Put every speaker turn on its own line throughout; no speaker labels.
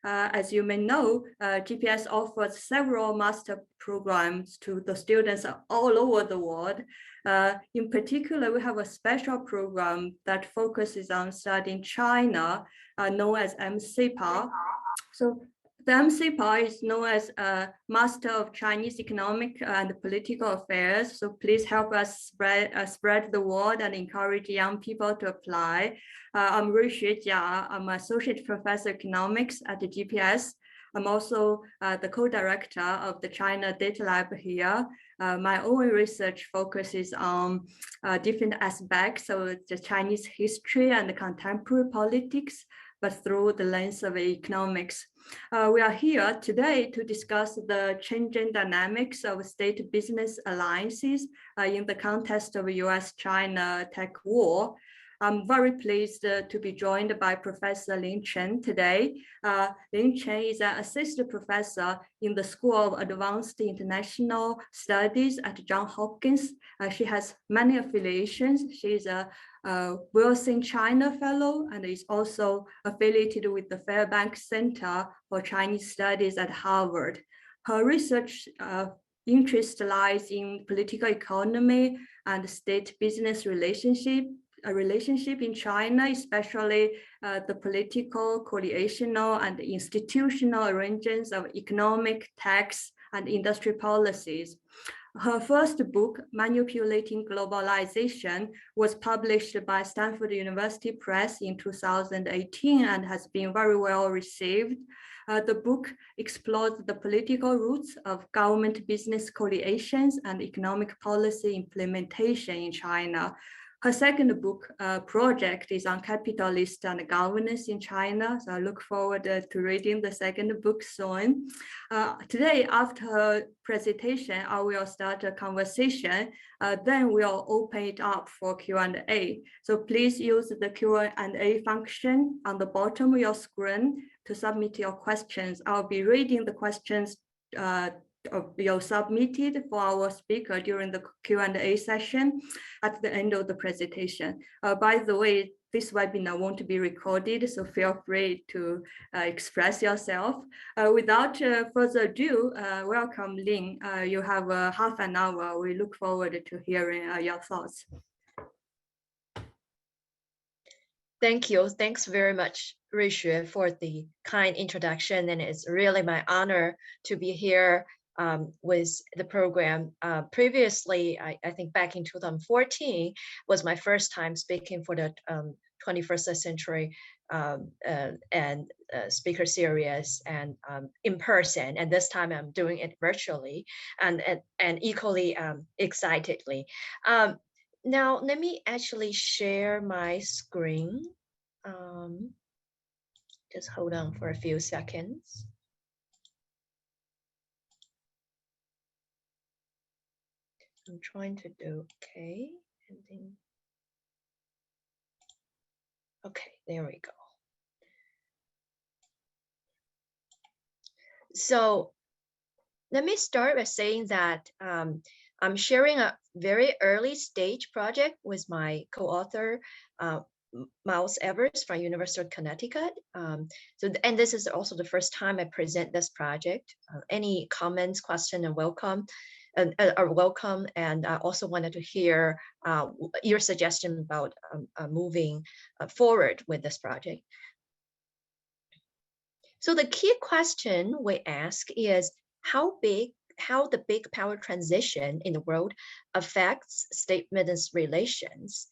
As you may know, GPS offers several master programs to the students all over the world. In particular, we have a special program that focuses on studying China, known as MCPA. So the MCPA is known as Master of Chinese Economic and Political Affairs. So please help us spread the word and encourage young people to apply. I'm Ruixue. I'm Associate Professor of Economics at the GPS. I'm also the co-director of the China Data Lab here. My own research focuses on different aspects of the Chinese history and the contemporary politics, but through the lens of economics. We are here today to discuss the changing dynamics of state business alliances in the context of US-China tech war. I'm very pleased to be joined by Professor Chen today. Chen is an assistant professor in the School of Advanced International Studies at Johns Hopkins. She has many affiliations. She is a Wilson China Fellow and is also affiliated with the Fairbanks Center for Chinese Studies at Harvard. Her research interest lies in political economy and state-business relationship in China, especially the political, coalitional, and institutional arrangements of economic, tax, and industry policies. Her first book, Manipulating Globalization, was published by Stanford University Press in 2018 and has been very well received. The book explores the political roots of government-business coalitions and economic policy implementation in China. Her second book project is on capitalist and governance in China. So I look forward to reading the second book soon. Today, after her presentation, I will start a conversation. Then we'll open it up for Q&A. So please use the Q&A function on the bottom of your screen to submit your questions. I'll be reading the questions you submitted for our speaker during the Q&A session at the end of the presentation. By the way, this webinar won't be recorded, so feel free to express yourself. Without further ado, welcome Ling. You have half an hour. We look forward to hearing your thoughts.
Thank you. Thanks very much, Ruixue, for the kind introduction. And it's really my honor to be here with the program. Previously, I think back in 2014 was my first time speaking for the 21st century and speaker series and in person. And this time I'm doing it virtually and equally excitedly. Now, let me actually share my screen. Just hold on for a few seconds. I'm trying to do okay. And then, okay, there we go. So let me start by saying that I'm sharing a very early stage project with my co-author, Miles Evers from University of Connecticut. And this is also the first time I present this project. Any comments, questions, and welcome. Are welcome, and I also wanted to hear your suggestion about moving forward with this project. So the key question we ask is how the big power transition in the world affects state-business relations.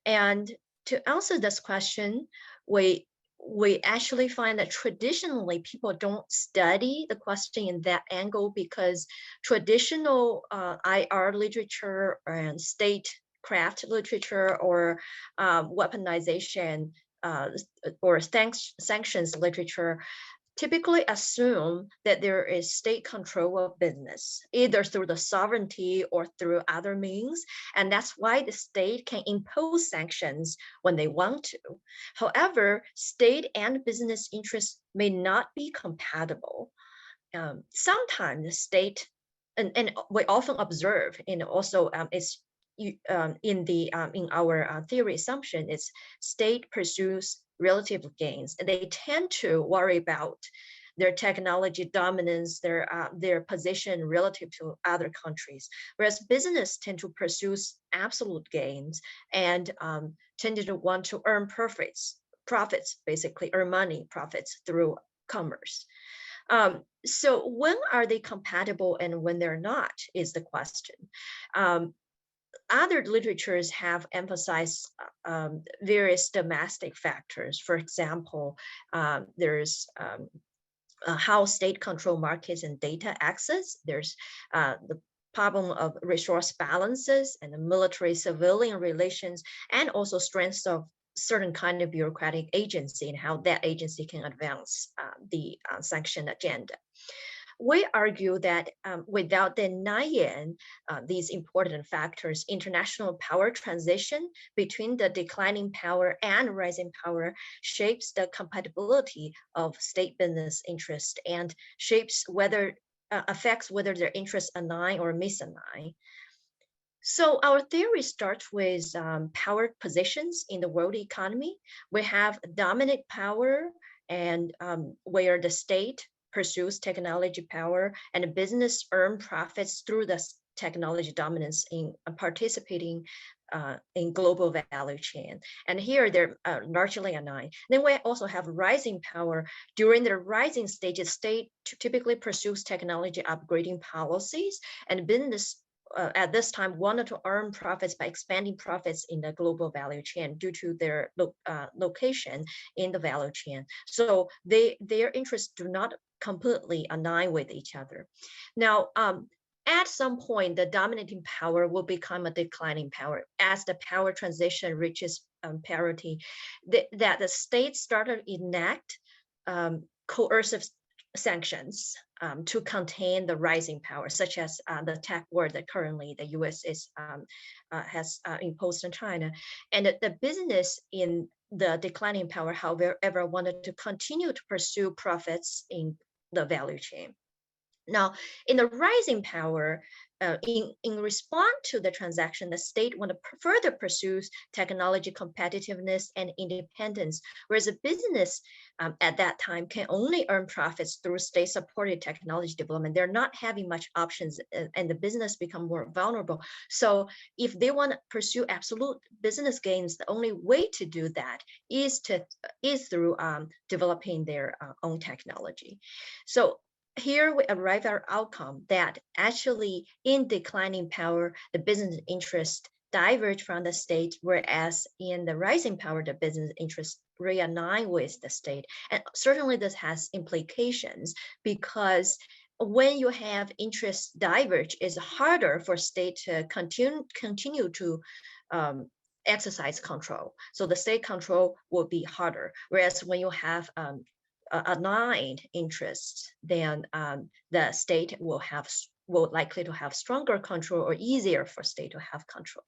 And to answer this question, we actually find that traditionally people don't study the question in that angle because traditional IR literature and statecraft literature or weaponization or sanctions literature typically assume that there is state control of business, either through the sovereignty or through other means. And that's why the state can impose sanctions when they want to. However, state and business interests may not be compatible. Sometimes the state, and we often observe, and also it's in our theory assumption, is state pursues relative gains, and they tend to worry about their technology dominance, their position relative to other countries. Whereas business tend to pursue absolute gains and tended to want to earn profits, basically earn money, profits through commerce. So when are they compatible and when they're not is the question. Other literatures have emphasized various domestic factors. For example, there's how state control markets and data access. There's the problem of resource balances and the military-civilian relations, and also strengths of certain kind of bureaucratic agency and how that agency can advance the sanction agenda. We argue that without denying these important factors, international power transition between the declining power and rising power shapes the compatibility of state business interest and shapes whether affects whether their interests align or misalign. So our theory starts with power positions in the world economy. We have dominant power and where the state pursues technology power and business earn profits through the technology dominance in participating in global value chain. And here they're largely aligned. Then we also have rising power. During the rising stages, state typically pursues technology upgrading policies, and business at this time wanted to earn profits by expanding profits in the global value chain due to their location in the value chain. So their interests do not completely align with each other. Now, at some point, the dominating power will become a declining power as the power transition reaches parity. That the states started to enact coercive sanctions to contain the rising power, such as the tech war that currently the U.S. has imposed on China, and the business in the declining power, however, wanted to continue to pursue profits in the value chain. Now, in the rising power, in response to the transaction, the state want to further pursue technology competitiveness and independence, whereas a business at that time can only earn profits through state-supported technology development. They're not having much options, and the business become more vulnerable. So if they want to pursue absolute business gains, the only way to do that is through developing their own technology. So here we arrive at our outcome that actually in declining power, the business interest diverge from the state, whereas in the rising power, the business interest realign with the state. And certainly this has implications because when you have interests diverge, it's harder for state to continue to exercise control. So the state control will be harder. Whereas when you have aligned interests, then the state will likely to have stronger control or easier for state to have control.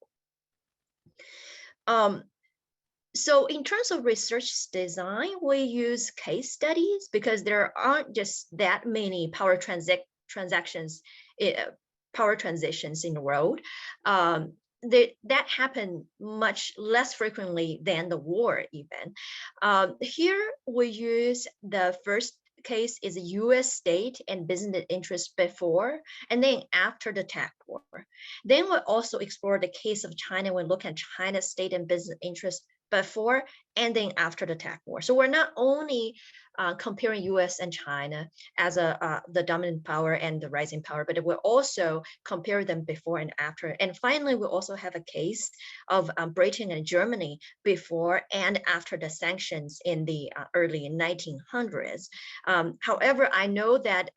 So in terms of research design, we use case studies because there aren't just that many power transitions in the world. That happen much less frequently than the war even. Here we use the first case is a US state and business interest before and then after the tech war. Then we'll also explore the case of China. We look at China's state and business interest before and then after the tech war. So we're not only comparing US and China as the dominant power and the rising power, but we'll also compare them before and after. And finally, we also have a case of Britain and Germany before and after the sanctions in the early 1900s. However, I know that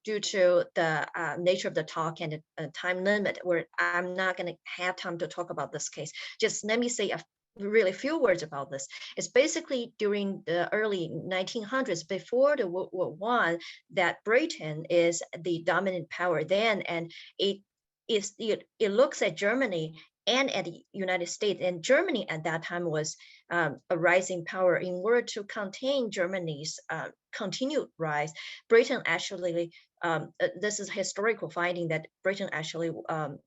due to the nature of the talk and the time limit, I'm not going to have time to talk about this case. Just let me say really few words about this. It's basically during the early 1900s, before the World War I, that Britain is the dominant power then, and it looks at Germany and at the United States, and Germany at that time was a rising power. In order to contain Germany's continued rise, Britain actually, this is a historical finding that Britain actually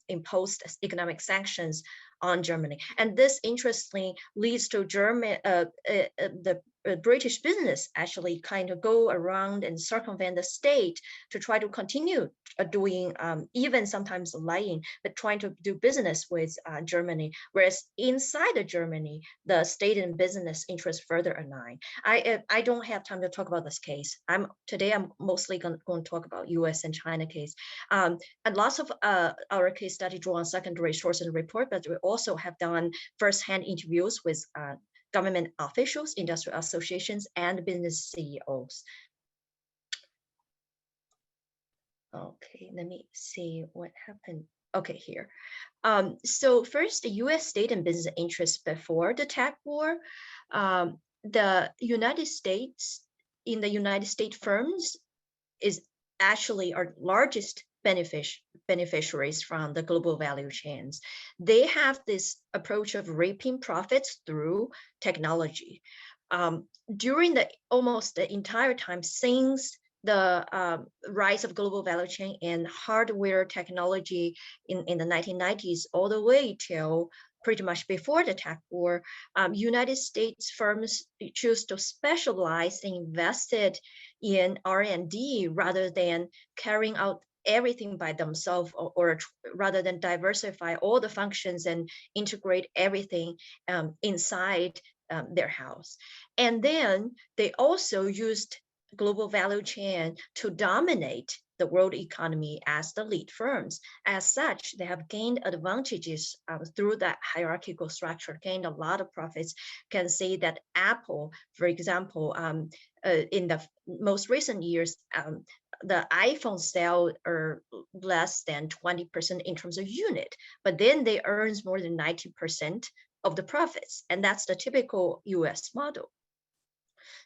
imposed economic sanctions on Germany. And this, interestingly, leads to the British business actually kind of go around and circumvent the state to try to continue doing, even sometimes lying, but trying to do business with Germany. Whereas inside of Germany, the state and business interests further align. I don't have time to talk about this case. Today I'm mostly going to talk about U.S. and China case. And lots of our case study draw on secondary sources and report, but we also have done firsthand interviews with government officials, industrial associations, and business CEOs. Okay, let me see what happened. Okay, here. So first, the U.S. state and business interests before the tech war. The United States, in the United States firms, is actually our largest beneficiaries from the global value chains. They have this approach of reaping profits through technology. During almost the entire time since the rise of global value chain and hardware technology in the 1990s, all the way till pretty much before the tech war, United States firms choose to specialize and invested in R&D rather than carrying out everything by themselves, or rather than diversify all the functions and integrate everything inside their house. And then they also used global value chain to dominate the world economy as the lead firms. As such, they have gained advantages through that hierarchical structure, gained a lot of profits. Can say that Apple, for example, in the most recent years, the iPhone sales are less than 20% in terms of unit, but then they earn more than 90% of the profits. And that's the typical US model.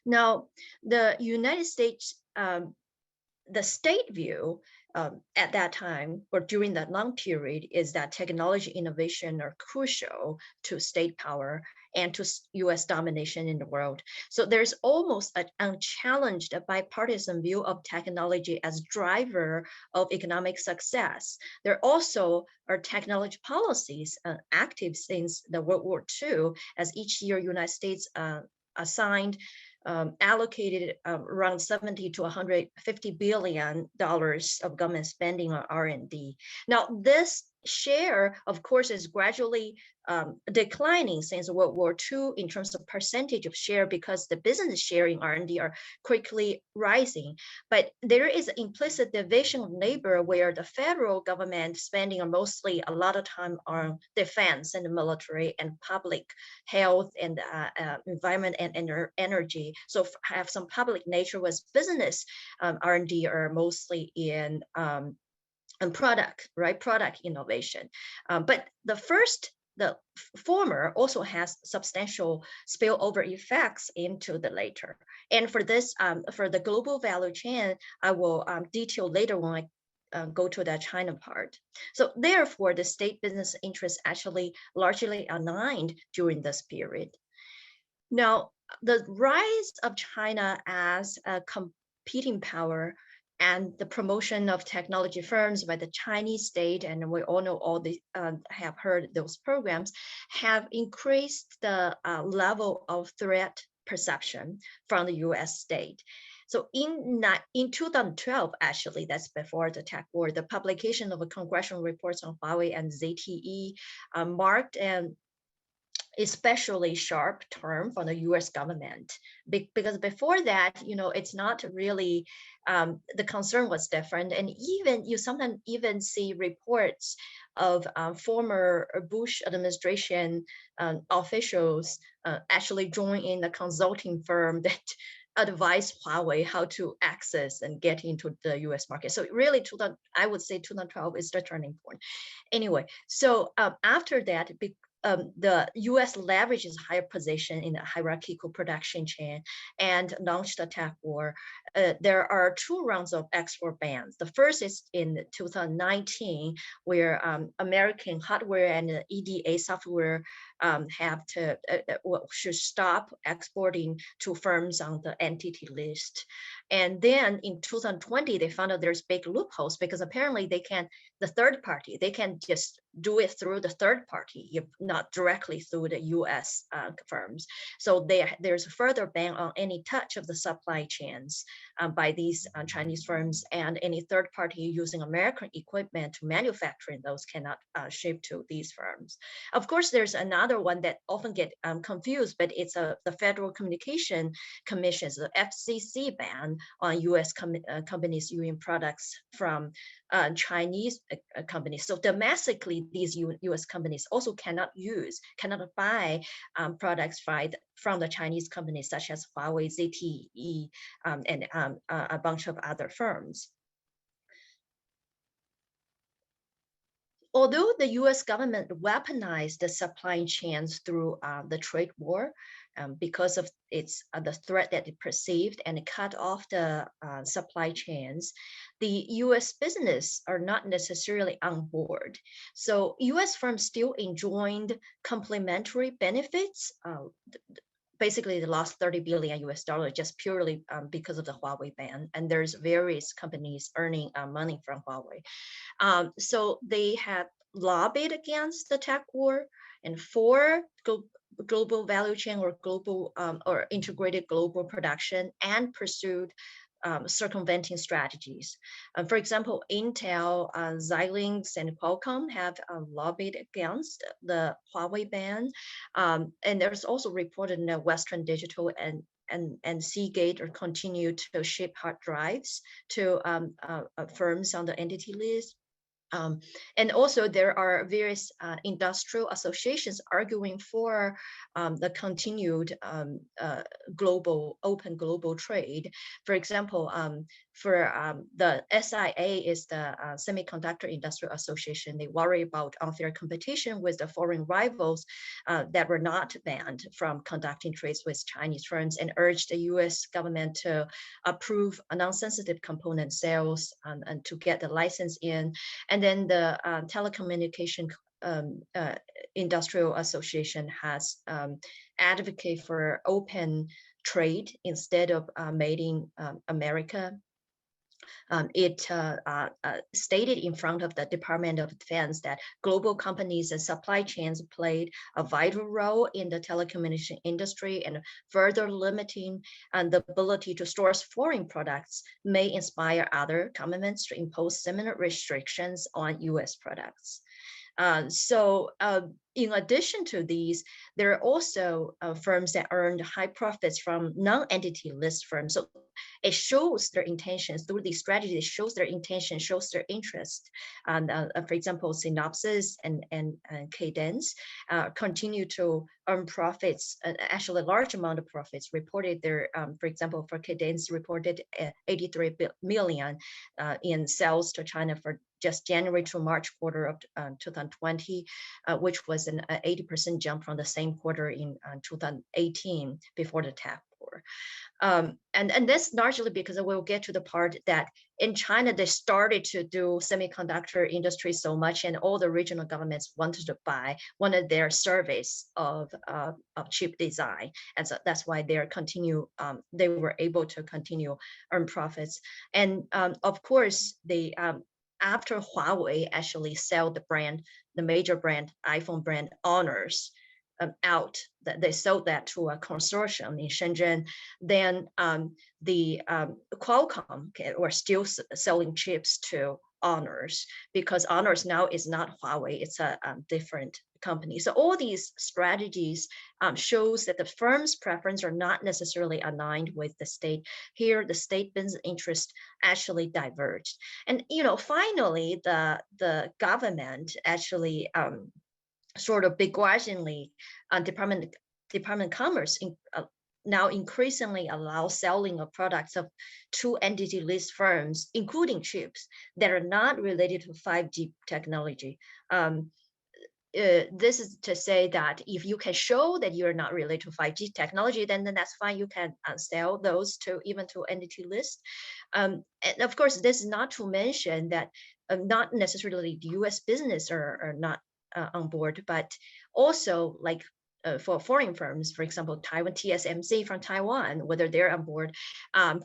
Now, the United States, the state view at that time, or during that long period, is that technology innovation are crucial to state power and to US domination in the world. So there's almost an unchallenged bipartisan view of technology as driver of economic success. There also are technology policies active since the World War II, as each year United States assigned allocated around $70 to $150 billion of government spending on R&D. Now, this share, of course, is gradually declining since World War II in terms of percentage of share, because the business share in R&D are quickly rising. But there is an implicit division of labor where the federal government spending are mostly a lot of time on defense and the military and public health and environment and energy. So have some public nature, was business R&D are mostly in and product, right? Product innovation. But the former also has substantial spillover effects into the later. And for this, for the global value chain, I will detail later when I go to the China part. So therefore, the state business interests actually largely aligned during this period. Now, the rise of China as a competing power and the promotion of technology firms by the Chinese state, and we all know all the have heard those programs, have increased the level of threat perception from the U.S. state. So in 2012, actually, that's before the tech war, the publication of a congressional reports on Huawei and ZTE marked an especially sharp term from the U.S. government, because before that, it's not really, the concern was different. And even you sometimes even see reports of former Bush administration officials actually join in a consulting firm that advise Huawei how to access and get into the U.S. market. So really, I would say 2012 is the turning point. Anyway, so after that, the U.S. leverages higher position in the hierarchical production chain and launched the tech war. There are two rounds of export bans. The first is in 2019, where American hardware and EDA software have to should stop exporting to firms on the entity list. And then in 2020, they found out there's big loopholes because apparently they can just do it through the third party, if not directly through the U.S. Firms. So there's a further ban on any touch of the supply chains by these Chinese firms, and any third party using American equipment to manufacture those cannot ship to these firms. Of course, there's another one that often get confused, but it's the Federal Communication Commission's, the FCC ban on U.S. companies using products from Chinese companies. So domestically, these U.S. companies also cannot buy products from the Chinese companies such as Huawei, ZTE, and a bunch of other firms. Although the U.S. government weaponized the supply chains through the trade war, because of the threat that it perceived, and cut off the supply chains, the U.S. business are not necessarily on board. So U.S. firms still enjoyed complementary benefits. Basically, they lost $30 billion just purely because of the Huawei ban, and there's various companies earning money from Huawei. So they have lobbied against the tech war, and for global value chain or global or integrated global production, and pursued circumventing strategies. For example, Intel, Xilinx, and Qualcomm have lobbied against the Huawei ban. And there's also reported in Western Digital and Seagate are continue to ship hard drives to firms on the entity list. And also there are various industrial associations arguing for the continued open global trade. For example, for the SIA is the Semiconductor Industrial Association. They worry about unfair competition with the foreign rivals that were not banned from conducting trades with Chinese firms, and urged the U.S. government to approve non-sensitive component sales and to get the license in. And then the Telecommunication Industrial Association has advocated for open trade instead of made in America. It stated in front of the Department of Defense that global companies and supply chains played a vital role in the telecommunication industry, and further limiting the ability to source foreign products may inspire other governments to impose similar restrictions on U.S. products. So in addition to these, there are also firms that earned high profits from non-entity list firms. So it shows their intentions through these strategies. It shows their intention, shows their interest. And for example, Synopsys and Cadence continue to earn profits. Actually, a large amount of profits reported there. For example, for Cadence, reported 83 million in sales to China for just January to March quarter of 2020, which was an 80% jump from the same quarter in 2018 before the tech war. And that's largely because we'll get to the part that in China, they started to do semiconductor industry so much, and all the regional governments wanted wanted their service of chip design. And so that's why they were able to continue earn profits. And of course, after Huawei actually sell the major brand, iPhone brand Honors out, that they sold that to a consortium in Shenzhen, then the Qualcomm were still selling chips to Honors, because Honors now is not Huawei, it's a different company. So all these strategies shows that the firm's preference are not necessarily aligned with the state. Here, the state business interest actually diverged. And finally, the government actually sort of begrudgingly, Department of Commerce now increasingly allow selling of products of two entity list firms, including chips that are not related to 5G technology. This is to say that if you can show that you're not related to 5G technology, then that's fine. You can sell those even to entity list. And of course, this is not to mention that not necessarily the U.S. business are not on board, but also like for foreign firms, for example, Taiwan TSMC from Taiwan, whether they're on board.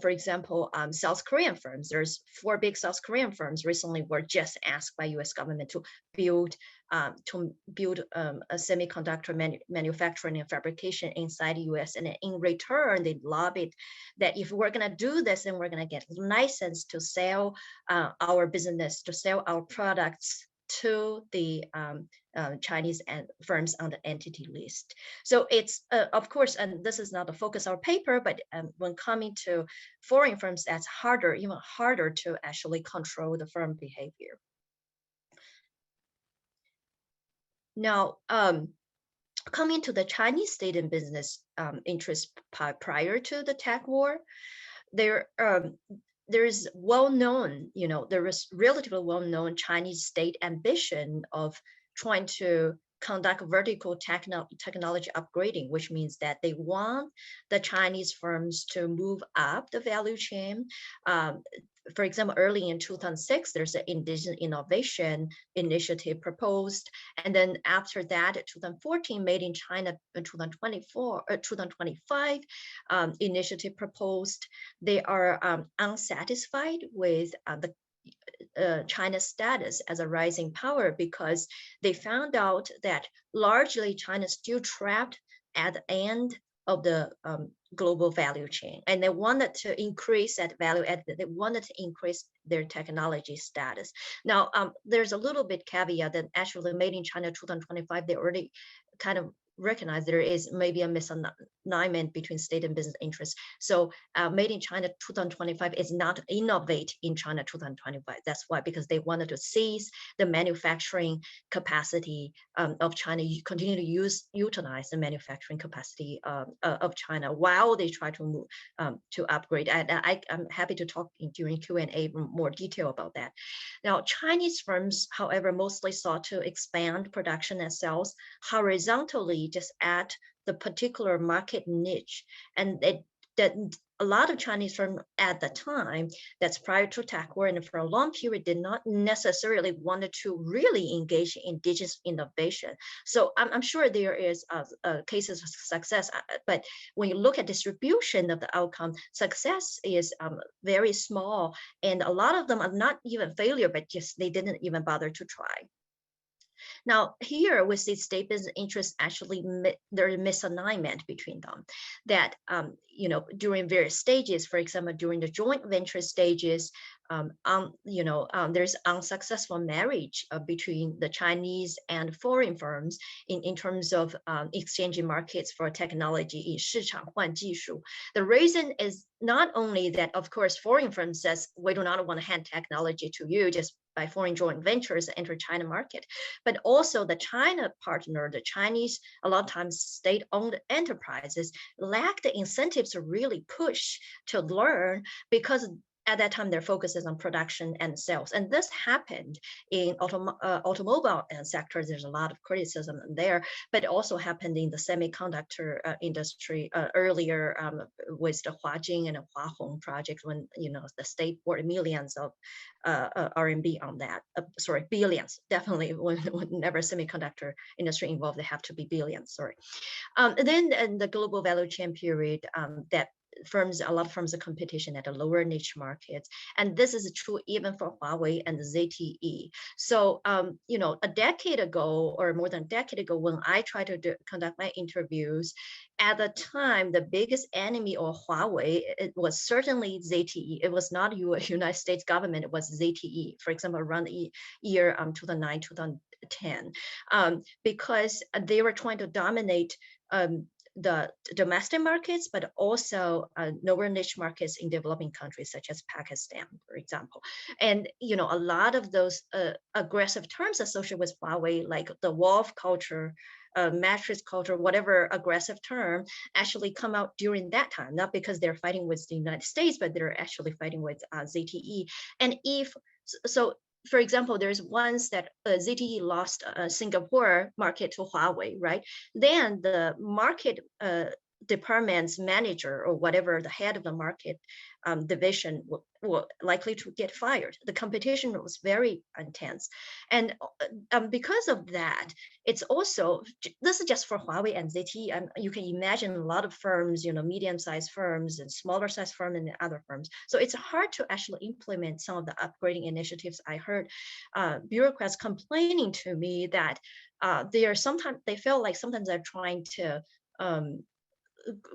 For example, South Korean firms, there's 4 big South Korean firms recently were just asked by US government to build a semiconductor manufacturing and fabrication inside the US. And in return, they lobbied that if we're gonna do this, then we're gonna get license to sell our business, to sell our products to the Chinese firms on the entity list. So it's, of course, and this is not the focus of our paper, but when coming to foreign firms, that's harder, even harder to actually control the firm behavior. Now, coming to the Chinese state and business interest prior to the tech war, there's well-known, there was relatively well-known Chinese state ambition of trying to conduct vertical technology upgrading, which means that they want the Chinese firms to move up the value chain. For example, early in 2006, there's an indigenous innovation initiative proposed. And then after that, 2014, Made in China 2025 initiative proposed. They are unsatisfied with the China's status as a rising power because they found out that largely China's still trapped at the end of the global value chain, and they wanted to increase that value add. They wanted to increase their technology status. Now, there's a little bit caveat that actually Made in China 2025, they already kind of recognize there is maybe a misalignment between state and business interests. So Made in China 2025 is not innovate in China 2025. That's why, because they wanted to seize the manufacturing capacity of China, continue to utilize the manufacturing capacity of China while they try to move to upgrade. And I'm happy to talk during Q&A more detail about that. Now, Chinese firms, however, mostly sought to expand production and sales horizontally, just at the particular market niche. And that a lot of Chinese firms at the time, that's prior to tech war and for a long period, did not necessarily wanted to really engage in indigenous innovation. So I'm sure there is cases of success, but when you look at distribution of the outcome, success is very small, and a lot of them are not even failure, but just they didn't even bother to try. Now, here we see state business interests actually, there's misalignment between them. That, during various stages, for example, during the joint venture stages, there's unsuccessful marriage between the Chinese and foreign firms in terms of exchanging markets for technology in 市场换技术. The reason is not only that, of course, foreign firms says, we do not want to hand technology to you just by foreign joint ventures enter China market, but also the China partner, the Chinese, a lot of times state-owned enterprises lack the incentives to really push to learn, because at that time, their focus is on production and sales. And this happened in automobile sector. There's a lot of criticism there, but it also happened in the semiconductor industry earlier with the Huajing and the Huahong project, when the state poured millions of RMB on that. Sorry, billions. Definitely, whenever semiconductor industry involved, they have to be billions. Sorry. Then in the global value chain period, that a lot of firms are competition at the lower niche markets. And this is true even for Huawei and the ZTE. So, a decade ago or more than a decade ago, when I tried to conduct my interviews, at the time, the biggest enemy of Huawei, it was certainly ZTE. It was not United States government, it was ZTE, for example, around the year 2009, 2010, because they were trying to dominate the domestic markets, but also lower niche markets in developing countries such as Pakistan, for example. And a lot of those aggressive terms associated with Huawei, like the wolf culture, matrix culture, whatever aggressive term, actually come out during that time, not because they're fighting with the United States, but they're actually fighting with ZTE. And for example, there's once that ZTE lost Singapore market to Huawei, right? Then the market department's manager or whatever, the head of the market division will likely to get fired. The competition was very intense. And because of that, it's also, this is just for Huawei and ZTE, you can imagine a lot of firms, medium-sized firms and smaller sized firms and other firms. So it's hard to actually implement some of the upgrading initiatives. I heard bureaucrats complaining to me that they feel like sometimes they're trying to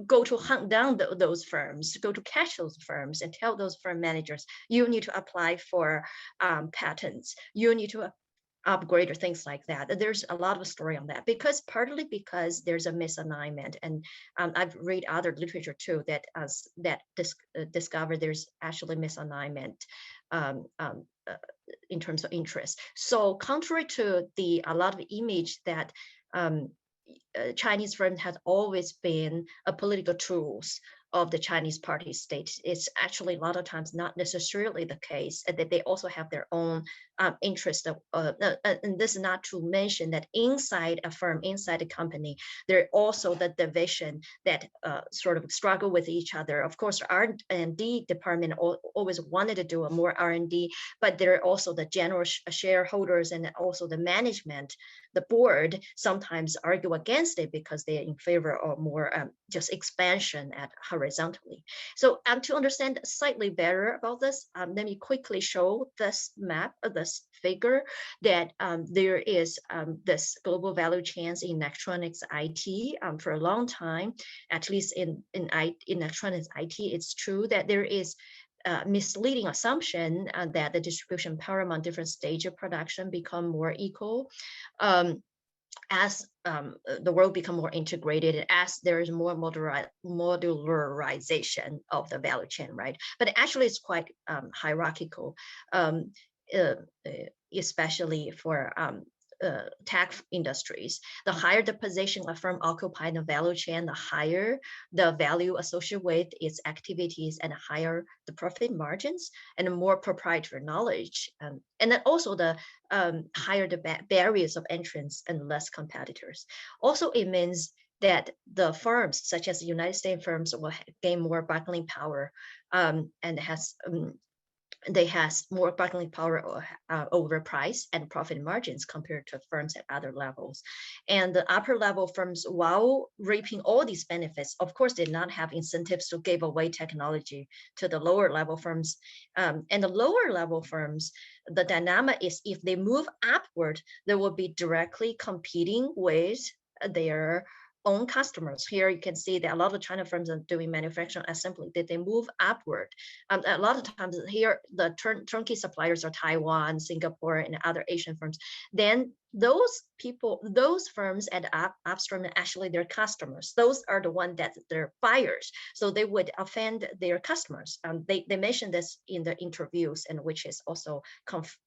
go to hunt down those firms, go to catch those firms and tell those firm managers, you need to apply for patents, you need to upgrade or things like that. There's a lot of story on that, partly because there's a misalignment. And I've read other literature too that discover there's actually misalignment in terms of interest. So contrary to a lot of image that Chinese firms have always been a political tools of the Chinese party state, it's actually a lot of times not necessarily the case, and that they also have their own interest. And this is not to mention that inside a firm, inside a company, there also the division that sort of struggle with each other. Of course, R&D department always wanted to do a more R&D, but there are also the general shareholders and also the management, the board sometimes argue against it because they are in favor of more just expansion at horizontally. So to understand slightly better about this, let me quickly show this map of this figure that there is this global value chains in electronics IT for a long time. At least in electronics IT, it's true that there is misleading assumption that the distribution power among different stages of production become more equal. As the world become more integrated, as there is more modularization of the value chain, right? But actually it's quite hierarchical, especially for tech industries. The higher the position a firm occupies in the value chain, the higher the value associated with its activities and higher the profit margins and more proprietary knowledge. And then also the higher the barriers of entrance and less competitors. Also, it means that the firms, such as the United States firms, will gain more bargaining power and they has more bargaining power over price and profit margins compared to firms at other levels. And the upper level firms, while reaping all these benefits, of course, did not have incentives to give away technology to the lower level firms. And the lower level firms, the dynamic is if they move upward, they will be directly competing with their own customers. Here you can see that a lot of China firms are doing manufacturing assembly, that they move upward. A lot of times here, the turnkey suppliers are Taiwan, Singapore, and other Asian firms. Then those firms at upstream, actually their customers, those are the ones that they're buyers. So they would offend their customers. They mentioned this in the interviews, and which is also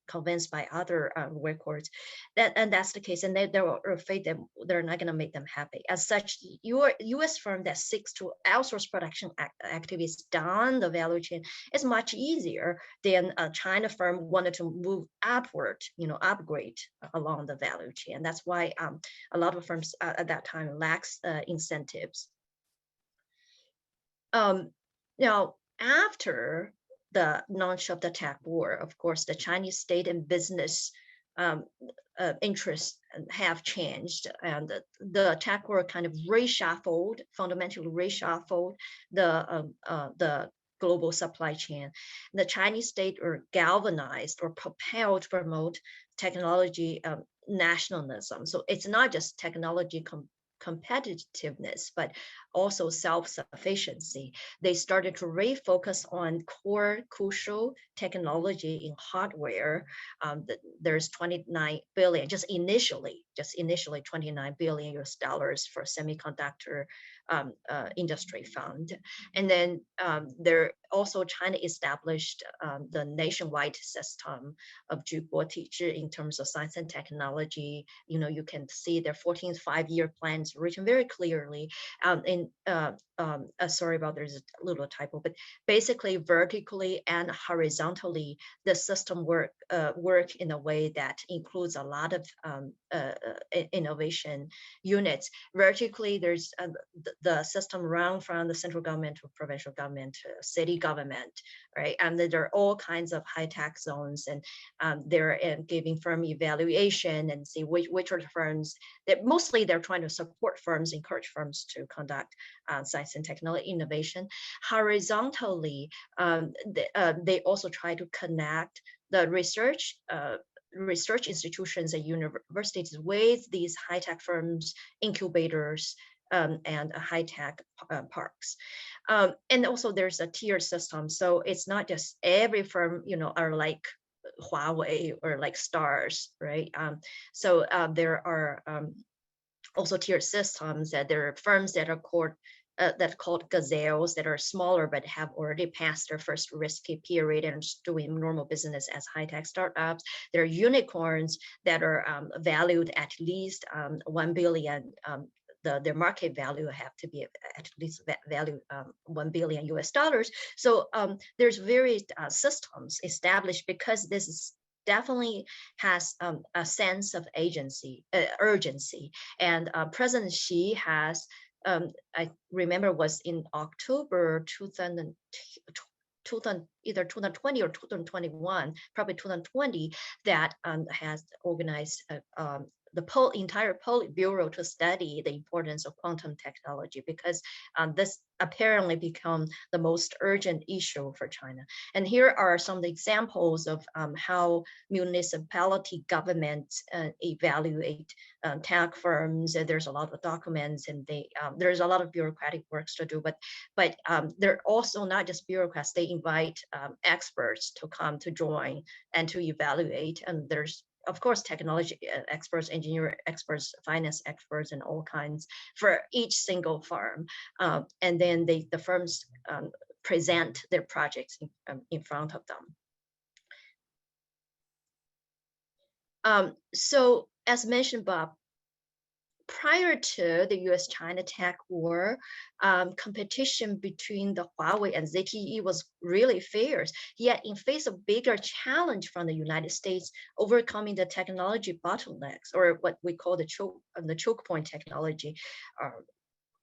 convinced by other records. And that's the case. And they're afraid that they're not going to make them happy. As such, your U.S. firm that seeks to outsource production activities down the value chain is much easier than a China firm wanted to move upward, upgrade along the value chain. That's why a lot of firms at that time lacks incentives. Now, after the launch of the tech war, of course, the Chinese state and business interests have changed, and the tech war kind of fundamentally reshuffled the global supply chain. The Chinese state are galvanized or propelled to promote technology nationalism. So it's not just technology competitiveness, but also self-sufficiency. They started to refocus on core crucial technology in hardware. There's 29 billion, just initially 29 billion US dollars for semiconductor industry fund. And then also China established the nationwide system of 举国体制 in terms of science and technology. You can see their 14th five-year plans written very clearly. Sorry about, there's a little typo, but basically vertically and horizontally, the system work in a way that includes a lot of innovation units. Vertically, there's the system run from the central government to provincial government to city government, right? And there are all kinds of high tax zones, and they're giving firm evaluation and see which are the firms that mostly they're trying to support firms, encourage firms to conduct science and technology innovation. Horizontally, they also try to connect the research institutions and universities with these high-tech firms, incubators, and high-tech parks. And also there's a tier system. So it's not just every firm, are like Huawei or like stars, right? So there are also tier systems that there are firms that are called gazelles that are smaller but have already passed their first risky period and doing normal business as high-tech startups. There are unicorns that are valued at least 1 billion. Their market value have to be at least valued $1 billion US. So there's various systems established because this is definitely has a sense of urgency. And President Xi has, I remember was in October either 2020 or 2021, probably 2020, that has organized the entire Politburo to study the importance of quantum technology, because this apparently become the most urgent issue for China. And here are some of the examples of how municipality governments evaluate tech firms. There's a lot of documents, and there's a lot of bureaucratic works to do, but they're also not just bureaucrats. They invite experts to come to join and to evaluate. And there's, of course, technology experts, engineer experts, finance experts, and all kinds for each single firm. And then the firms present their projects in front of them. So as mentioned, Bob, prior to the US-China tech war, competition between the Huawei and ZTE was really fierce. Yet in face of bigger challenge from the United States, overcoming the technology bottlenecks, or what we call the Chokepoint Technology,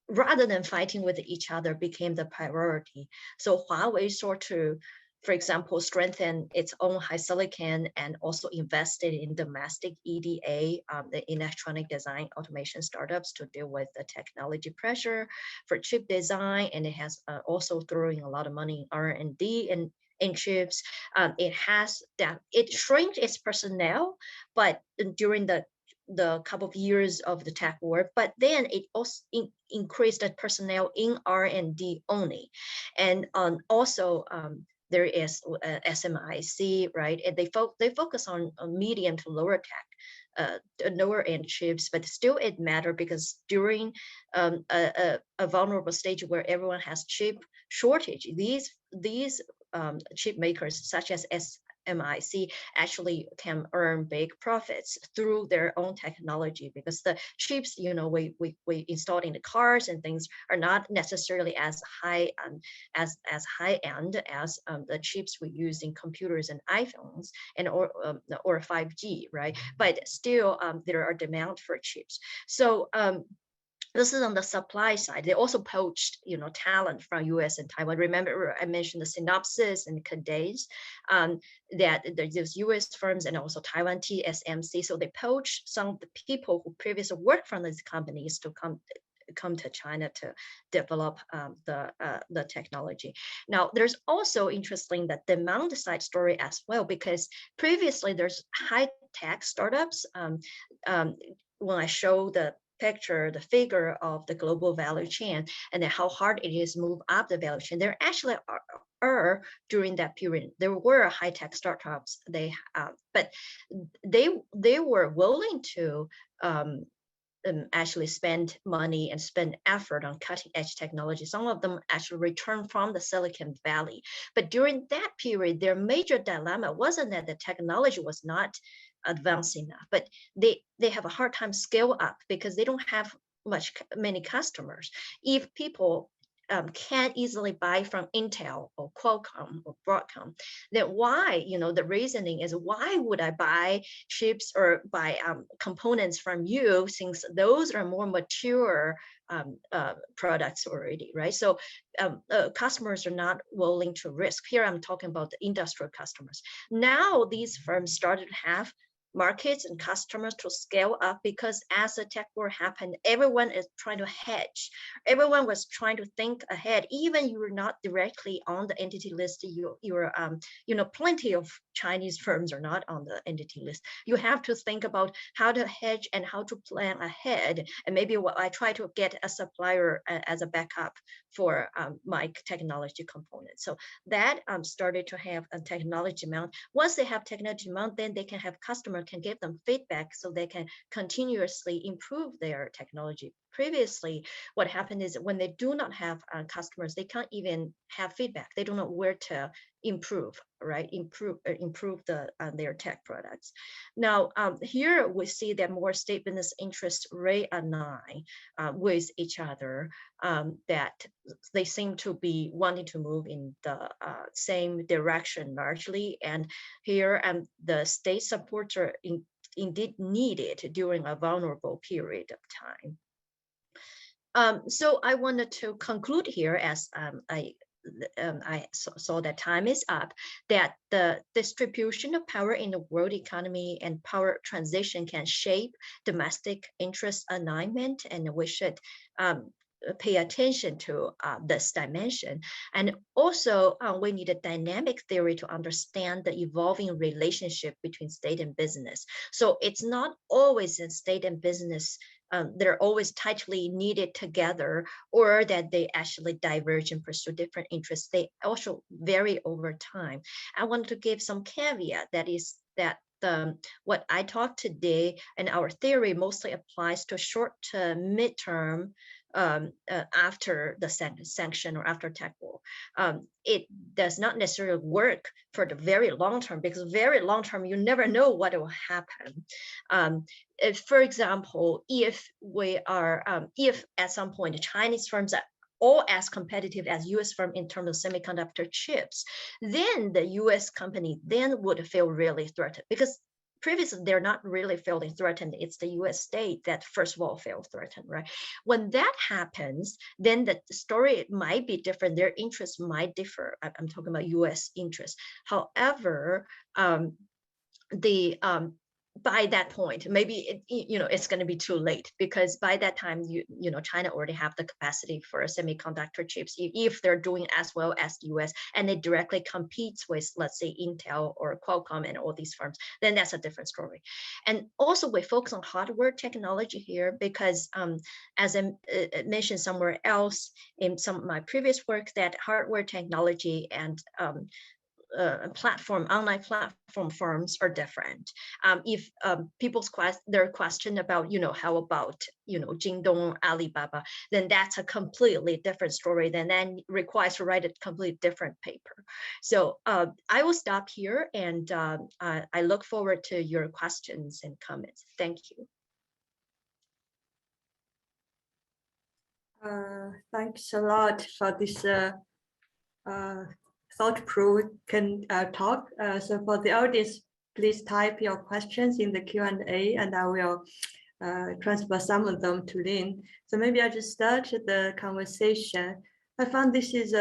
rather than fighting with each other, became the priority. So Huawei sought to, for example, strengthen its own high silicon and also invested in domestic EDA, the electronic design automation startups, to deal with the technology pressure for chip design. And it has also throwing a lot of money in R&D and in chips. It shrank its personnel, but during the couple of years of the tech war, but then it also increased the personnel in R&D only. And also, there is SMIC, right? And they focus on medium to lower tech, lower end chips, but still it mattered because during a vulnerable stage where everyone has chip shortage, these chip makers such as SMIC actually can earn big profits through their own technology, because the chips, we installed in the cars and things are not necessarily as high as high end as the chips we use in computers and iPhones and or 5G, right? But still, there are demand for chips. So this is on the supply side. They also poached, talent from US and Taiwan. Remember, I mentioned the Synopsys and Cadence, that there's US firms and also Taiwan TSMC. So they poached some of the people who previously worked from these companies to come to China to develop the technology. Now, there's also interesting that demand side story as well, because previously there's high tech startups. When I show the figure of the global value chain and then how hard it is to move up the value chain, there actually are during that period, there were high-tech startups, but they were willing to actually spend money and spend effort on cutting edge technology. Some of them actually returned from the Silicon Valley. But during that period, their major dilemma wasn't that the technology was not advanced enough, but they have a hard time scale up because they don't have many customers. If people can't easily buy from Intel or Qualcomm or Broadcom, then why, the reasoning is, why would I buy chips or buy components from you, since those are more mature products already, right? So customers are not willing to risk. Here I'm talking about the industrial customers. Now these firms started to have markets and customers to scale up, because as the tech war happened, everyone is trying to hedge. Everyone was trying to think ahead. Even you were not directly on the entity list, you're plenty of Chinese firms are not on the entity list. You have to think about how to hedge and how to plan ahead. And maybe I try to get a supplier as a backup for my technology component. So that started to have a technology demand. Once they have technology demand, then they can have customers can give them feedback so they can continuously improve their technology. Previously, what happened is when they do not have customers, they can't even have feedback. They don't know where to improve, right? Improve their tech products. Now, here we see that more state business interests realign with each other, that they seem to be wanting to move in the same direction largely. And here, the state supports are indeed needed during a vulnerable period of time. So I wanted to conclude here, as I saw that time is up, that the distribution of power in the world economy and power transition can shape domestic interest alignment, and we should pay attention to this dimension. And also we need a dynamic theory to understand the evolving relationship between state and business. So it's not always in state and business they're always tightly needed together, or that they actually diverge and pursue different interests. They also vary over time. I want to give some caveat, that is that what I talked today and our theory mostly applies to short to midterm after the sanction or after tech war. It does not necessarily work for the very long term, because very long term, you never know what will happen. If, for example, if we are, if at some point Chinese firms are all as competitive as US firm in terms of semiconductor chips, then the US company then would feel really threatened, because previously they're not really feeling threatened. It's the US state that first of all felt threatened, right? When that happens, then the story might be different. Their interests might differ. I'm talking about US interests. However, by that point, maybe it's going to be too late, because by that time, China already have the capacity for semiconductor chips if they're doing as well as the US, and it directly competes with, let's say, Intel or Qualcomm and all these firms. Then that's a different story. And also we focus on hardware technology here, because as I mentioned somewhere else in some of my previous work, that hardware technology and online platform firms are different. If people's their question about, how about, Jingdong, Alibaba, then that's a completely different story. Then requires to write a completely different paper. So I will stop here, and I look forward to your questions and comments. Thank you.
Thanks a lot for this thought-provoking talk. So for the audience, please type your questions in the Q&A, and I will transfer some of them to Ling. So maybe I just start the conversation. I found this is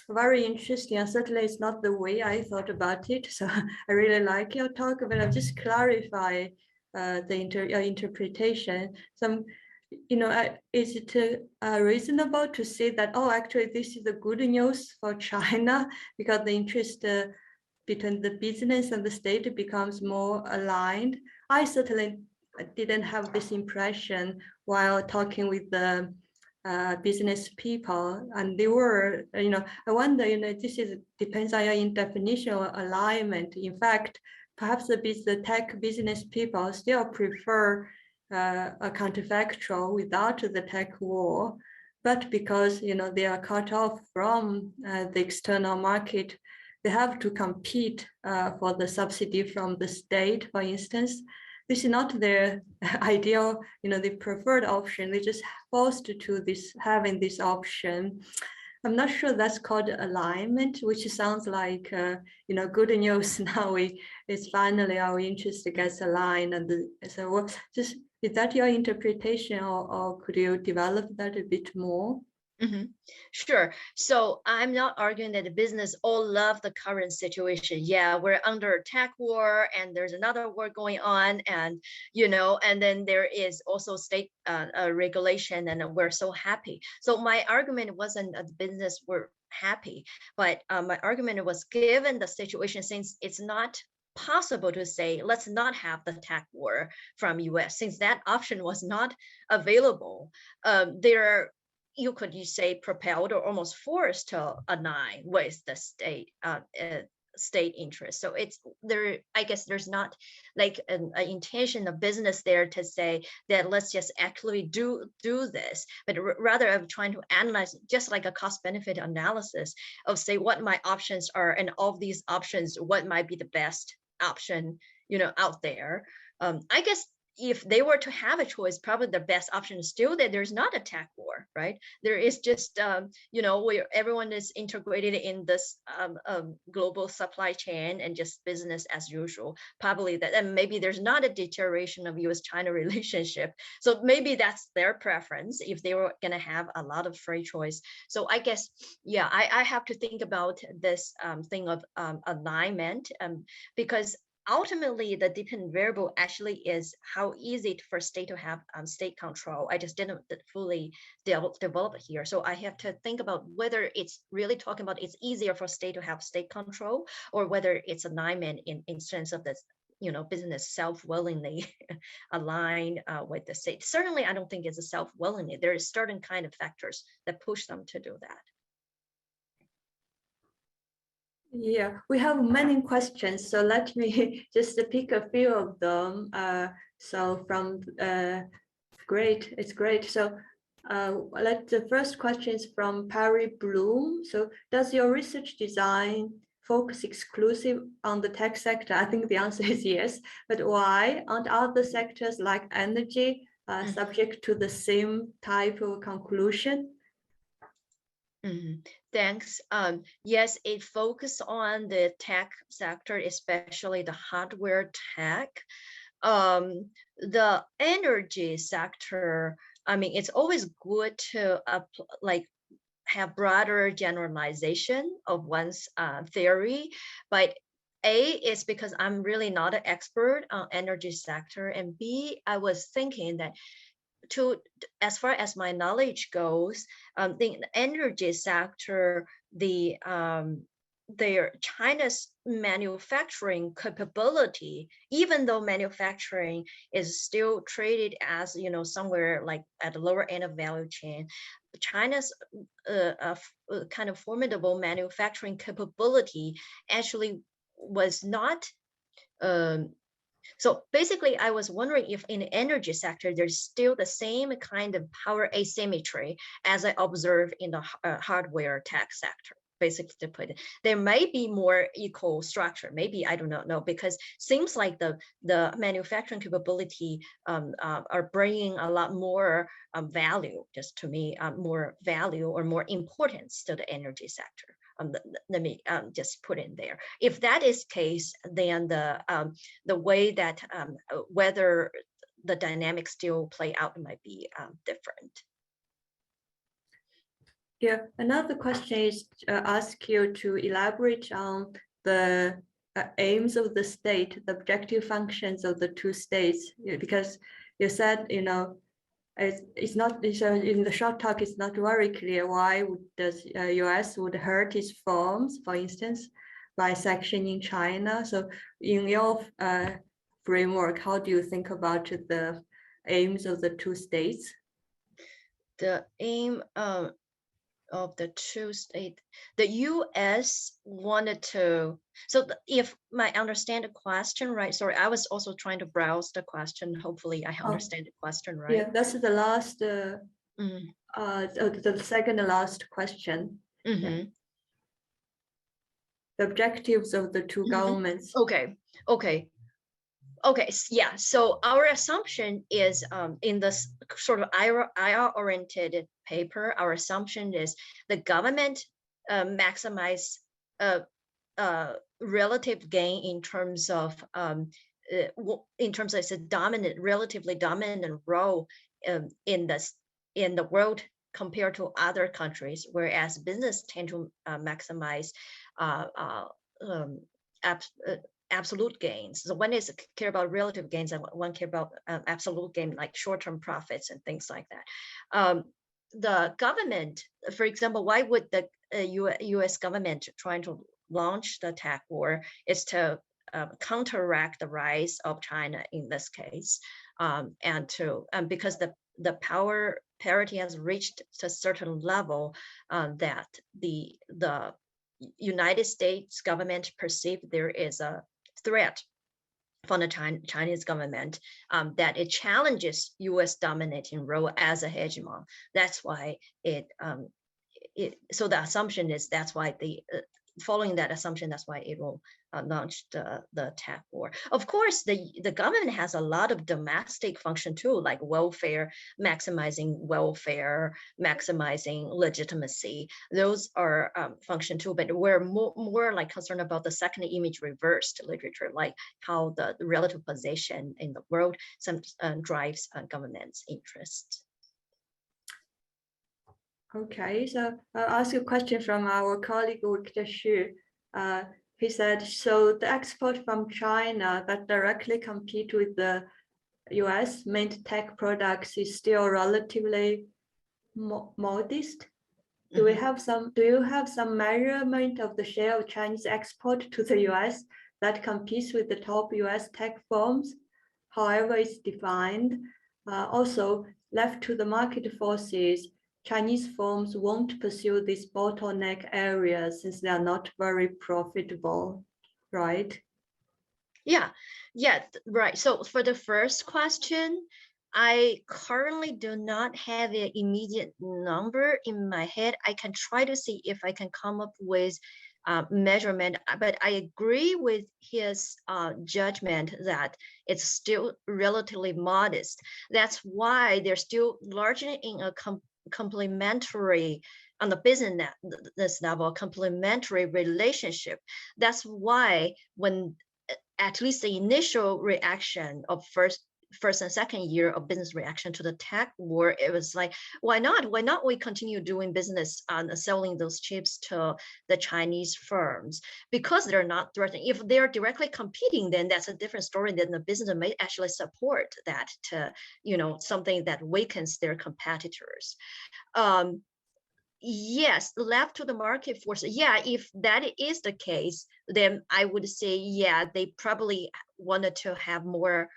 very interesting, and certainly it's not the way I thought about it. So I really like your talk, but I'll just clarify your interpretation. Some, is it reasonable to say that, oh, actually this is the good news for China, because the interest between the business and the state becomes more aligned? I certainly didn't have this impression while talking with the business people, and they were, I wonder, this depends on your definition of alignment. In fact, perhaps the tech business people still prefer a counterfactual without the tech war, but because they are cut off from the external market, they have to compete for the subsidy from the state, for instance. this is not their ideal, the preferred option. They just forced to this having this option. I'm not sure that's called alignment, which sounds like good news. Now it's finally our interest gets aligned, and so just is that your interpretation, or could you develop that a bit more?
Sure. So I'm not arguing that the business all love the current situation. Yeah, we're under a tech war, and there's another war going on, and and then there is also state regulation, and we're so happy. So my argument wasn't that the business were happy, but my argument was, given the situation, since it's not possible to say let's not have the tech war from US, since that option was not available, you could say propelled or almost forced to align with the state interest. So it's there. I guess there's not like an intention of business there to say that let's just actually do this, but rather of trying to analyze, just like a cost benefit analysis of say what my options are, and of these options, what might be the best option out there. I guess if they were to have a choice, probably the best option is still that there's not a tech war, right? There is just, where everyone is integrated in this global supply chain and just business as usual. Probably that, and maybe there's not a deterioration of US-China relationship. So maybe that's their preference if they were going to have a lot of free choice. So I guess, yeah, I have to think about this thing of alignment, because ultimately, the dependent variable actually is how easy for state to have state control. I just didn't fully develop it here. So I have to think about whether it's really talking about it's easier for state to have state control, or whether it's alignment in sense of this, business self-willingly align with the state. Certainly, I don't think it's a self-willingly. There is certain kind of factors that push them to do that.
Yeah, we have many questions, so let me just pick a few of them. So from great, it's great. So the first question is from Perry Bloom. So does your research design focus exclusive on the tech sector? I think the answer is yes, but why aren't other sectors like energy subject to the same type of conclusion?
Thanks. Yes, it focuses on the tech sector, especially the hardware tech. The energy sector, I mean, it's always good to have broader generalization of one's theory, but A, is because I'm really not an expert on energy sector, and B, I was thinking that as far as my knowledge goes, the energy sector, their China's manufacturing capability, even though manufacturing is still treated as somewhere like at the lower end of value chain, China's kind of formidable manufacturing capability actually was not. So basically, I was wondering if in the energy sector, there's still the same kind of power asymmetry as I observe in the hardware tech sector. Basically, to put it, there may be more equal structure. Maybe, I do not know, because seems like the manufacturing capability are bringing a lot more value, just to me, more value or more importance to the energy sector. Let me just put in there. If that is the case, then the way that whether the dynamics still play out might be different.
Yeah, another question is ask you to elaborate on the aims of the state, the objective functions of the two states, because you said, it's not, in the short talk, it's not very clear why does US would hurt its firms, for instance, by sanctioning China. So in your framework, how do you think about the aims of the two states?
The aim of the two states, the US wanted to, so if I understand the question right, sorry, I was also trying to browse the question. Hopefully I understand the question right.
Yeah, that's the last, the second to last question. Yeah. The objectives of the two governments.
Okay. Okay, yeah, so our assumption is in this sort of IR-oriented paper, our assumption is the government maximize relative gain in terms of it's a relatively dominant role in the world compared to other countries, whereas business tend to maximize absolute gains. So one is care about relative gains, and one care about absolute gain, like short-term profits and things like that. The government, for example, why would the U.S. government trying to launch the tech war is to counteract the rise of China in this case, and because the power parity has reached a certain level that the United States government perceive there is a threat from the Chinese government that it challenges U.S. dominating role as a hegemon. That's why so the assumption is that's why following that assumption, that's why it will launch the tech war. Of course, the government has a lot of domestic function too, like welfare, maximizing welfare, maximizing legitimacy. Those are function too, but we're more like concerned about the second image reversed literature, like how the relative position in the world drives government's interests.
Okay, so I'll ask a question from our colleague Ruixue. He said, so the export from China that directly compete with the US made tech products is still relatively modest. Do you have some measurement of the share of Chinese export to the US that competes with the top US tech firms, however it's defined? Also, left to the market forces, Chinese firms won't pursue these bottleneck areas since they are not very profitable, right?
Yeah, right. So for the first question, I currently do not have an immediate number in my head. I can try to see if I can come up with measurement, but I agree with his judgment that it's still relatively modest. That's why they're still largely in a complementary on the business level, complementary relationship. That's why when at least the initial reaction of first and second year of business reaction to the tech war, it was like, why not we continue doing business on selling those chips to the Chinese firms, because they're not threatening. If they're directly competing, then that's a different story. Then the business may actually support that to, something that weakens their competitors. Yes, left to the market force. Yeah, if that is the case, then I would say, yeah, they probably wanted to have more.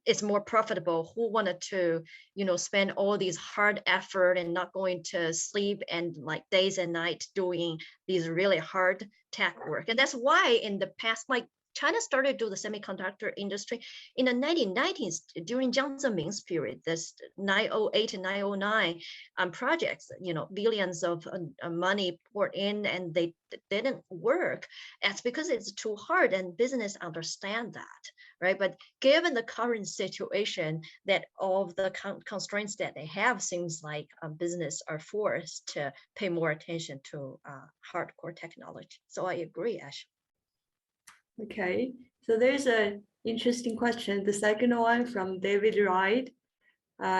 It's more profitable. Who wanted to, spend all these hard effort and not going to sleep and like days and nights doing these really hard tech work. And that's why in the past, like China started to do the semiconductor industry in the 1990s during Jiang Zemin's period, this 908 and 909 projects, billions of money poured in and they didn't work. That's because it's too hard and business understand that, right? But given the current situation that all of the constraints that they have, seems like business are forced to pay more attention to hardcore technology. So I agree, Ash.
Okay, so there's an interesting question. The second one from David Wright.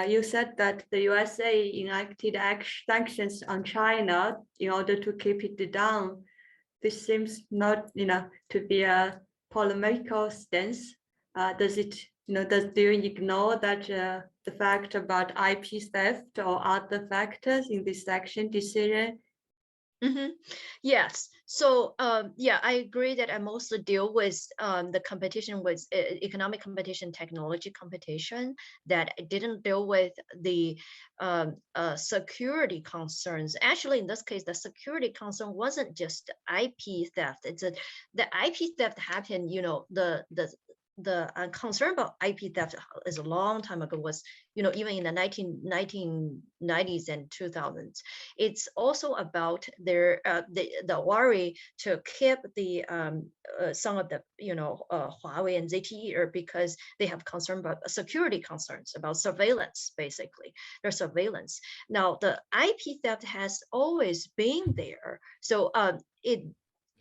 You said that the USA enacted sanctions on China in order to keep it down. This seems not, to be a polemical stance. Do you ignore that the fact about IP theft or other factors in this sanction decision?
Mm-hmm. Yes. So yeah, I agree that I mostly deal with the competition with economic competition, technology competition, that I didn't deal with the security concerns. Actually, in this case, the security concern wasn't just IP theft. The IP theft happened, concern about IP theft is a long time ago, was, even in the 1990s and 2000s. It's also about the worry to keep the some of the Huawei and ZTE, because they have concern about security concerns, about surveillance, basically their surveillance. Now the IP theft has always been there, so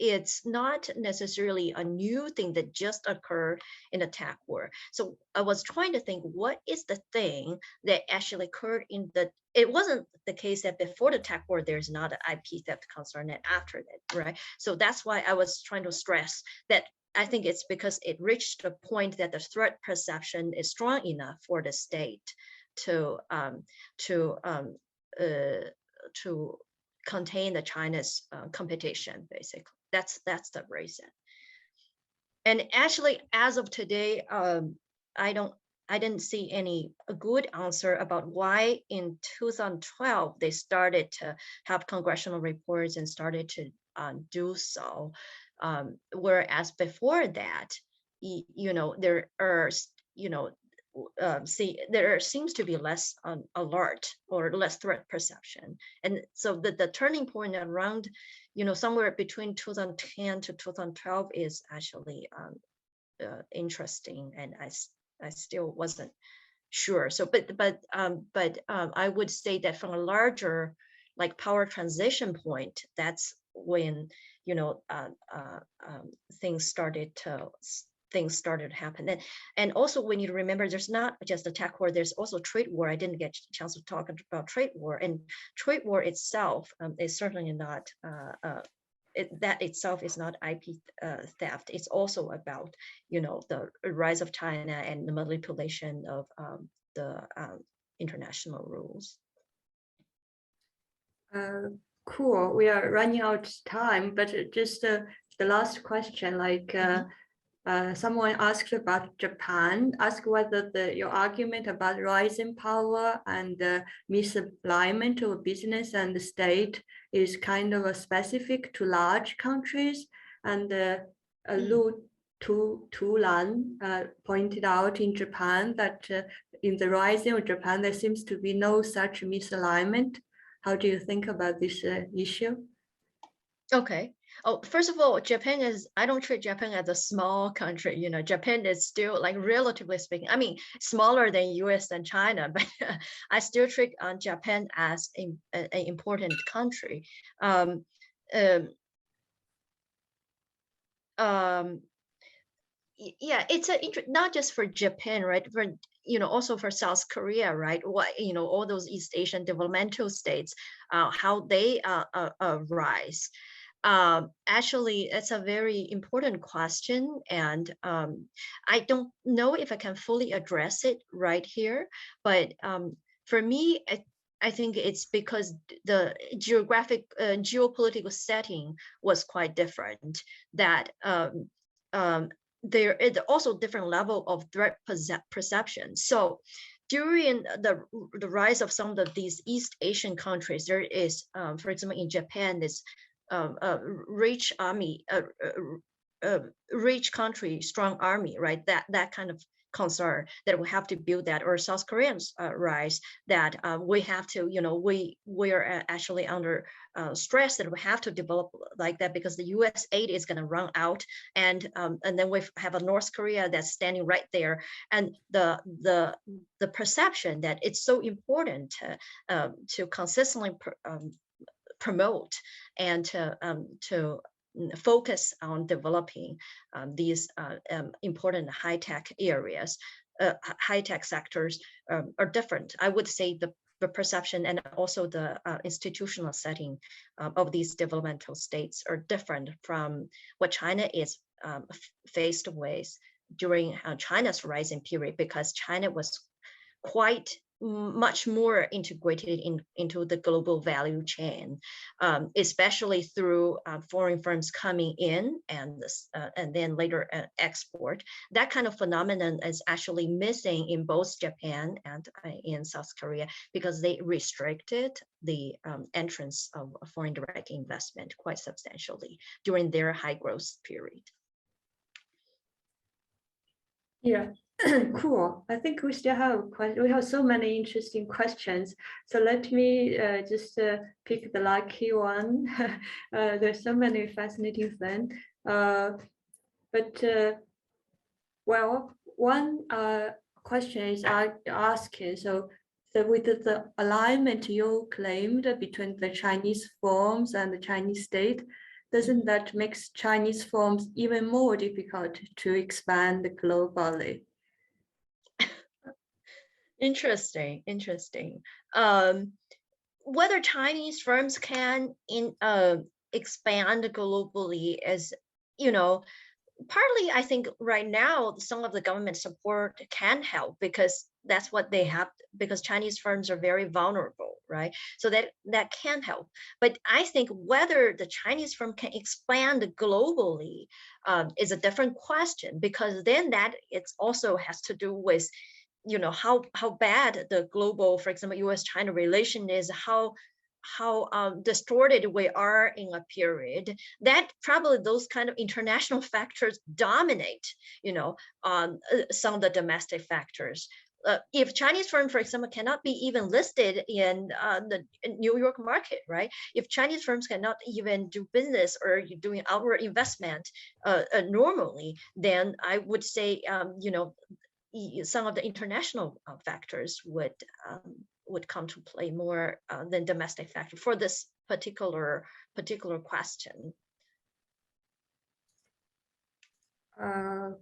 it's not necessarily a new thing that just occurred in the tech war. So I was trying to think, what is the thing that actually occurred it wasn't the case that before the tech war, there's not an IP theft concern, and after that, right? So that's why I was trying to stress that I think it's because it reached a point that the threat perception is strong enough for the state to contain the China's competition, basically. That's the reason. And actually, as of today, I didn't see any good answer about why in 2012 they started to have congressional reports and started to do so, whereas before that, there are there seems to be less alert or less threat perception. And so the turning point around, somewhere between 2010 to 2012 is actually interesting, and I still wasn't sure. So, but I would say that from a larger, like, power transition point, that's when things started to happen. And also, when you remember, there's not just a tech war, there's also trade war. I didn't get a chance to talk about trade war, and trade war itself is certainly not that itself is not IP theft. It's also about the rise of China and the manipulation of the international rules.
Cool. We are running out of time, but just the last question, like someone asked about Japan, asked whether your argument about rising power and misalignment of business and the state is kind of a specific to large countries. And Lu Tulan pointed out in Japan that in the rising of Japan, there seems to be no such misalignment. How do you think about this issue?
Okay. Oh, first of all, I don't treat Japan as a small country. Japan is still, like, relatively speaking, I mean, smaller than US and China, but I still treat Japan as an important country. Yeah, it's not just for Japan, right? For also for South Korea, right? What all those East Asian developmental states, how they rise. Actually, it's a very important question, and I don't know if I can fully address it right here. But for me, I think it's because the geopolitical setting was quite different. That there is also different level of threat perception. So during the rise of some of these East Asian countries, there is, for example, in Japan, this rich army, rich country, strong army, right? That kind of concern that we have to build that, or South Koreans rise, that we have to, we are actually under stress that we have to develop like that, because the US aid is going to run out, and then we have a North Korea that's standing right there, and the perception that it's so important to consistently promote and to focus on developing these important high-tech areas, high-tech sectors are different. I would say the perception and also the institutional setting of these developmental states are different from what China is faced with during China's rising period, because China was quite much more integrated into the global value chain, especially through foreign firms coming in and then later export. That kind of phenomenon is actually missing in both Japan and in South Korea, because they restricted the entrance of foreign direct investment quite substantially during their high growth period.
Yeah, cool. I think we still have we have so many interesting questions. So let me just pick the lucky one. There's so many fascinating things. But well, one question is asking, so with the alignment you claimed between the Chinese forms and the Chinese state, doesn't that make Chinese forms even more difficult to expand globally?
Interesting, interesting. Whether Chinese firms can expand globally is, partly I think right now some of the government support can help because that's what they have, because Chinese firms are very vulnerable, right? So that can help. But I think whether the Chinese firm can expand globally is a different question, because then that it also has to do with how bad the global, for example, US-China relation is, how distorted we are in a period that probably those kind of international factors dominate some of the domestic factors. If Chinese firm, for example, cannot be even listed in the New York market, right? If Chinese firms cannot even do business or doing outward investment normally, then I would say some of the international factors would come to play more than domestic factor for this particular question.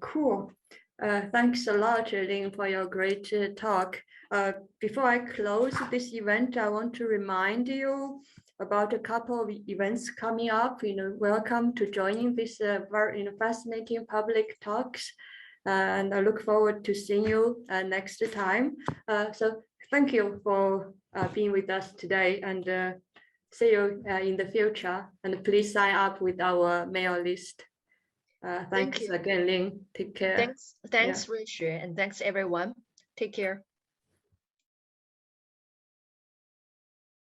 Cool. Thanks a lot, Ling, for your great talk. Before I close this event, I want to remind you about a couple of events coming up. Welcome to joining this very fascinating public talks. And I look forward to seeing you next time. So thank you for being with us today, and see you in the future. And please sign up with our mail list. Thanks again, Ling. Take care.
Thanks, Ruixue, and thanks everyone. Take care.